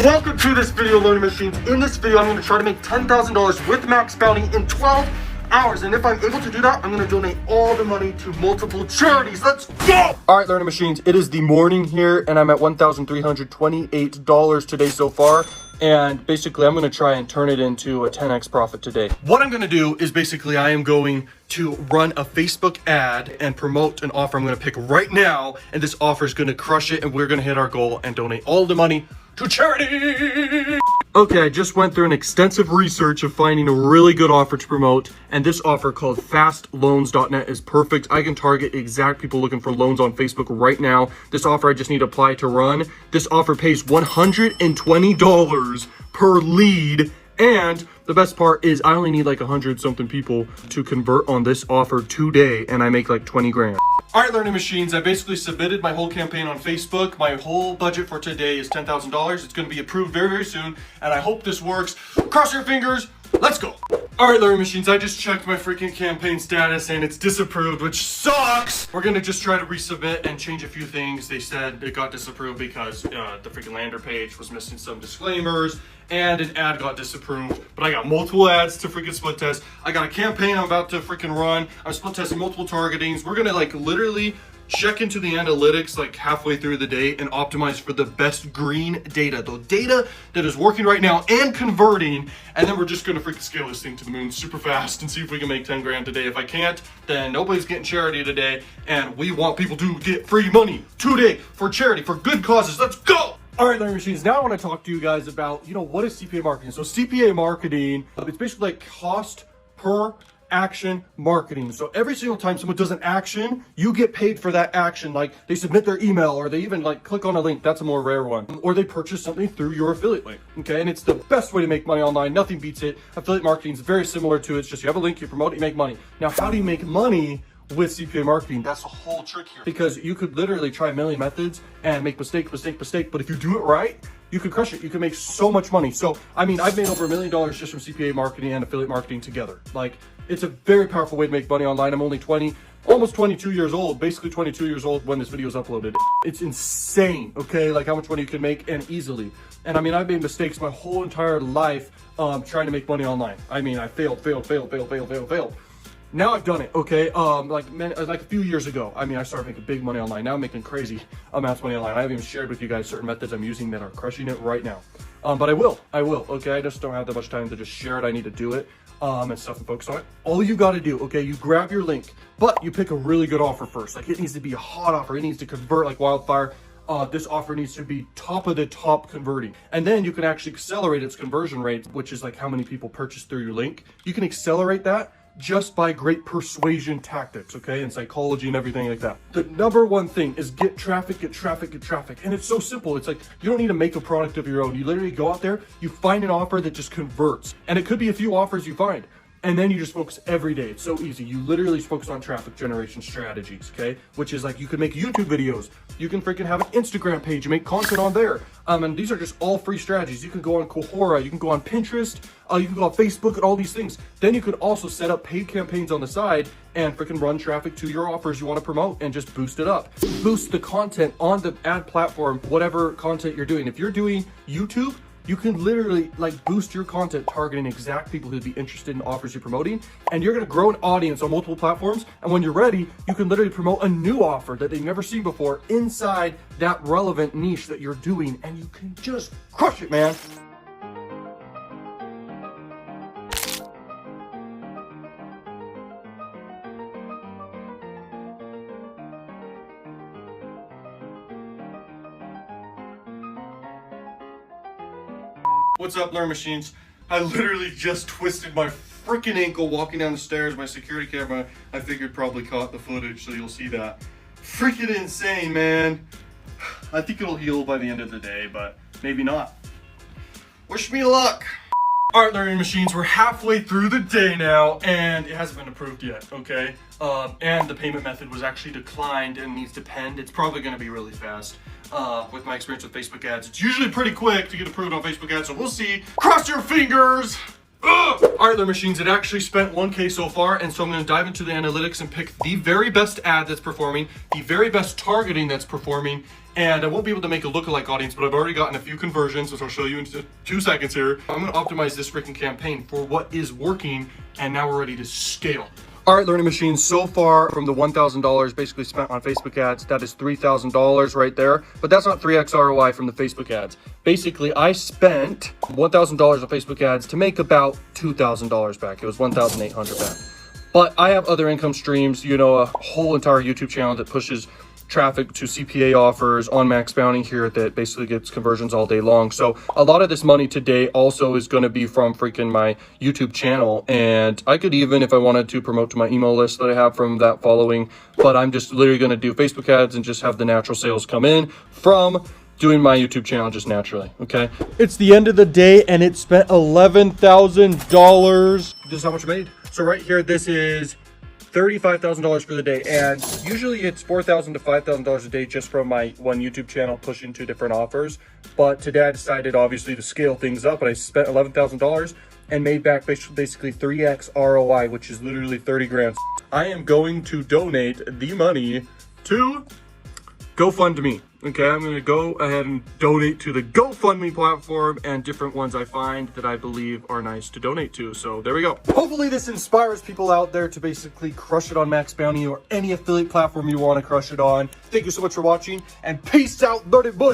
Welcome to this video, Learning Machines. In this video, I'm going to try to make $10,000 with max bounty in 12 hours. And if I'm able to do that, I'm going to donate all the money to multiple charities. Let's go! All right, Learning Machines, it is the morning here, and I'm at $1,328 today so far. And basically, I'm going to try and turn it into a 10x profit today. What I'm going to do is basically I am going to run a Facebook ad and promote an offer I'm going to pick right now. And this offer is going to crush it, and we're going to hit our goal and donate all the money to charity. Okay, I just went through an extensive research of finding a really good offer to promote, and this offer called fastloans.net is perfect. I can target exact people looking for loans on Facebook right now. This offer I just need to apply to run. This offer pays $120 per lead, and the best part is I only need like 100 something people to convert on this offer today, and I make like 20 grand. All right, Learning Machines, I basically submitted my whole campaign on Facebook. My whole budget for today is $10,000. It's going to be approved very, very soon, and I hope this works. Cross your fingers. Let's go. All right, Learning Machines, I just checked my freaking campaign status, and it's disapproved, which sucks. We're going to just try to resubmit and change a few things. They said it got disapproved because the freaking lander page was missing some disclaimers, and an ad got disapproved. But I got multiple ads to freaking split test. I got a campaign I'm about to freaking run. I'm split testing multiple targetings. We're going to like literally check into the analytics like halfway through the day and optimize for the best green data, the data that is working right now and converting. And then we're just gonna freaking scale this thing to the moon super fast and see if we can make 10 grand today. If I can't, then nobody's getting charity today, and we want people to get free money today for charity, for good causes. Let's go. All right, Learning Machines, now I want to talk to you guys about, what is CPA marketing? So CPA marketing, it's basically like cost per action marketing. So every single time someone does an action, you get paid for that action. Like they submit their email, or they even like click on a link. That's a more rare one. Or they purchase something through your affiliate link. Okay, and it's the best way to make money online. Nothing beats it. Affiliate marketing is very similar to it. It's just you have a link, you promote it, you make money. Now, how do you make money with CPA marketing? That's the whole trick here. Because you could literally try a million methods and make mistake. But if you do it right, you can crush it. You can make so much money. So, I mean, I've made over $1 million just from CPA marketing and affiliate marketing together. Like, it's a very powerful way to make money online. I'm only almost 22 years old, basically 22 years old when this video is uploaded. It's insane, okay? Like how much money you can make, and easily. And I mean, I've made mistakes my whole entire life trying to make money online. I mean, I failed. Now I've done it, okay? Like a few years ago, I mean, I started making big money online. Now I'm making crazy amounts of money online. I haven't even shared with you guys certain methods I'm using that are crushing it right now. But I will, okay? I just don't have that much time to just share it. I need to do it and stuff and focus on it. All you gotta do, okay, you grab your link, but you pick a really good offer first. Like it needs to be a hot offer. It needs to convert like wildfire. This offer needs to be top of the top converting. And then you can actually accelerate its conversion rate, which is like how many people purchase through your link. You can accelerate that just by great persuasion tactics, okay, and psychology and everything like that. The number one thing is get traffic. And it's so simple. It's like you don't need to make a product of your own. You literally go out there, you find an offer that just converts. And it could be a few offers you find. And then you just focus every day. It's so easy. You literally focus on traffic generation strategies, okay? Which is like you can make YouTube videos. You can freaking have an Instagram page and make content on there. And these are just all free strategies. You can go on Quora, you can go on Pinterest, you can go on Facebook, and all these things. Then you could also set up paid campaigns on the side and freaking run traffic to your offers you want to promote and just boost it up. Boost the content on the ad platform, whatever content you're doing. If you're doing YouTube, you can literally like boost your content targeting exact people who'd be interested in offers you're promoting, and you're going to grow an audience on multiple platforms. And when you're ready, you can literally promote a new offer that they've never seen before inside that relevant niche that you're doing, and you can just crush it, man. What's up, Learn Machines? I literally just twisted my freaking ankle walking down the stairs. My security camera, I figured, probably caught the footage, so you'll see that. Freaking insane, man. I think it'll heal by the end of the day, but maybe not. Wish me luck. All right, Learning Machines, we're halfway through the day now, and it hasn't been approved yet, okay? And the payment method was actually declined and needs to pend. It's probably gonna be really fast. With my experience with Facebook ads, it's usually pretty quick to get approved on Facebook ads, so we'll see. Cross your fingers! All All right, Learn Machines, it actually spent 1K so far, and so I'm gonna dive into the analytics and pick the very best ad that's performing, the very best targeting that's performing, and I won't be able to make a lookalike audience, but I've already gotten a few conversions, which I'll show you in 2 seconds here. I'm gonna optimize this freaking campaign for what is working, and now we're ready to scale. All right, Learning Machines, so far from the $1,000 basically spent on Facebook ads, that is $3,000 right there, but that's not 3x ROI from the Facebook ads. Basically, I spent $1,000 on Facebook ads to make about $2,000 back. It was $1,800 back. But I have other income streams, you know, a whole entire YouTube channel that pushes traffic to CPA offers on Max Bounty here that basically gets conversions all day long. So a lot of this money today also is going to be from freaking my YouTube channel. And I could even, if I wanted to, promote to my email list that I have from that following, but I'm just literally going to do Facebook ads and just have the natural sales come in from doing my YouTube channel just naturally. Okay. It's the end of the day and it spent $11,000. This is how much I made. So right here, this is $35,000 for the day, and usually it's $4,000 to $5,000 a day just from my one YouTube channel pushing 2 different offers. But today I decided obviously to scale things up, and I spent $11,000 and made back basically 3x ROI, which is literally 30 grand. I am going to donate the money to GoFundMe. Okay, I'm going to go ahead and donate to the GoFundMe platform and different ones I find that I believe are nice to donate to. So there we go. Hopefully this inspires people out there to basically crush it on Max Bounty or any affiliate platform you want to crush it on. Thank you so much for watching, and peace out, Learning Bush.